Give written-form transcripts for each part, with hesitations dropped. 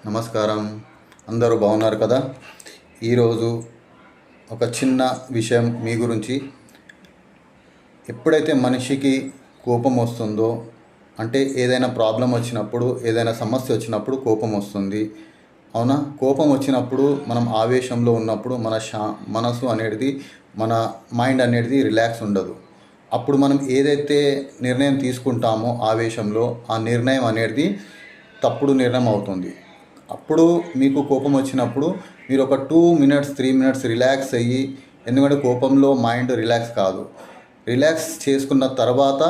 నమస్కారం. అందరూ బాగున్నారు కదా? ఈరోజు ఒక చిన్న విషయం మీ గురించి. ఎప్పుడైతే మనిషికి కోపం వస్తుందో, అంటే ఏదైనా ప్రాబ్లం వచ్చినప్పుడు, ఏదైనా సమస్య వచ్చినప్పుడు కోపం వస్తుంది. అవునా? కోపం వచ్చినప్పుడు మనం ఆవేశంలో ఉన్నప్పుడు మనసు అనేది, మన మైండ్ అనేది రిలాక్స్ ఉండదు. అప్పుడు మనం ఏదైతే నిర్ణయం తీసుకుంటామో ఆవేశంలో, ఆ నిర్ణయం అనేది తప్పుడు నిర్ణయం అవుతుంది. అప్పుడు మీకు కోపం వచ్చినప్పుడు మీరు ఒక 2 మినిట్స్ 3 మినిట్స్ రిలాక్స్ అయ్యి, ఎందుకంటే కోపంలో మైండ్ రిలాక్స్ కాదు. రిలాక్స్ చేసుకున్న తర్వాత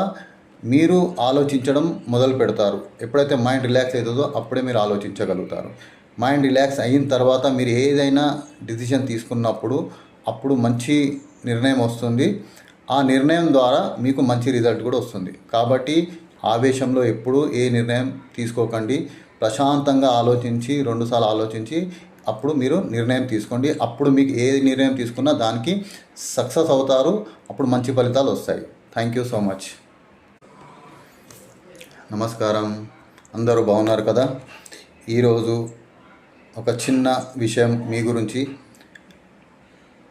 మీరు ఆలోచించడం మొదలు పెడతారు. ఎప్పుడైతే మైండ్ రిలాక్స్ అవుతుందో అప్పుడే మీరు ఆలోచించగలుగుతారు. మైండ్ రిలాక్స్ అయిన తర్వాత మీరు ఏదైనా డిసిషన్ తీసుకున్నప్పుడు అప్పుడు మంచి నిర్ణయం వస్తుంది. ఆ నిర్ణయం ద్వారా మీకు మంచి రిజల్ట్ కూడా వస్తుంది. కాబట్టి ఆవేశంలో ఎప్పుడూ ఏ నిర్ణయం తీసుకోకండి. ప్రశాంతంగా ఆలోచించి 2 సార్లు ఆలోచించి అప్పుడు మీరు నిర్ణయం తీసుకోండి. అప్పుడు మీకు ఏ నిర్ణయం తీసుకున్నా దానికి సక్సెస్ అవుతారు. అప్పుడు మంచి ఫలితాలు వస్తాయి. Thank you so much. నమస్కారం. అందరూ బాగున్నారు కదా? ఈరోజు ఒక చిన్న విషయం మీ గురించి.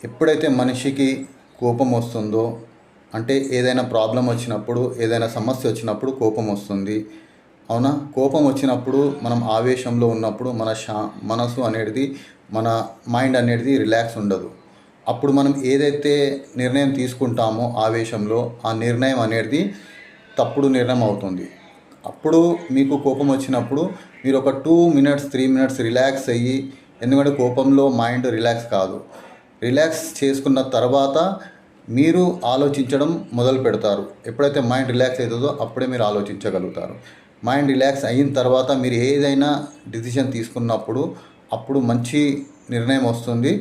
ఎప్పుడైతే మనిషికి కోపం వస్తుందో, అంటే ఏదైనా ప్రాబ్లం వచ్చినప్పుడు, ఏదైనా సమస్య వచ్చినప్పుడు కోపం వస్తుంది. అవునా? కోపం వచ్చినప్పుడు మనం ఆవేశంలో ఉన్నప్పుడు మనసు అనేది, మన మైండ్ అనేది రిలాక్స్ ఉండదు. అప్పుడు మనం ఏదైతే నిర్ణయం తీసుకుంటామో ఆవేశంలో, ఆ నిర్ణయం అనేది తప్పుడు నిర్ణయం అవుతుంది. అప్పుడు మీకు కోపం వచ్చినప్పుడు మీరు ఒక 2 మినిట్స్ 3 మినిట్స్ రిలాక్స్ అయ్యి, ఎందుకంటే కోపంలో మైండ్ రిలాక్స్ కాదు. రిలాక్స్ చేసుకున్న తర్వాత మీరు ఆలోచించడం మొదలు పెడతారు. ఎప్పుడైతే మైండ్ రిలాక్స్ అవుతుందో అప్పుడే మీరు ఆలోచించగలుగుతారు. మైండ్ రిలాక్స్ అయిన తర్వాత మీరు ఏదైనా డిసిషన్ తీసుకున్నప్పుడు అప్పుడు మంచి నిర్ణయం వస్తుంది.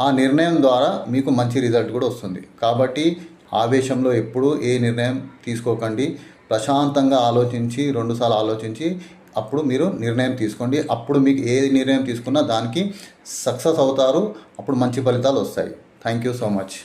ఆ నిర్ణయం ద్వారా మీకు మంచి రిజల్ట్ కూడా వస్తుంది. కాబట్టి ఆవేశంలో ఎప్పుడూ ఏ నిర్ణయం తీసుకోకండి. ప్రశాంతంగా ఆలోచించి 2 సార్లు ఆలోచించి అప్పుడు మీరు నిర్ణయం తీసుకోండి. అప్పుడు మీకు ఏ నిర్ణయం తీసుకున్నా దానికి సక్సెస్ అవుతారు. అప్పుడు మంచి ఫలితాలు వస్తాయి. Thank you so much.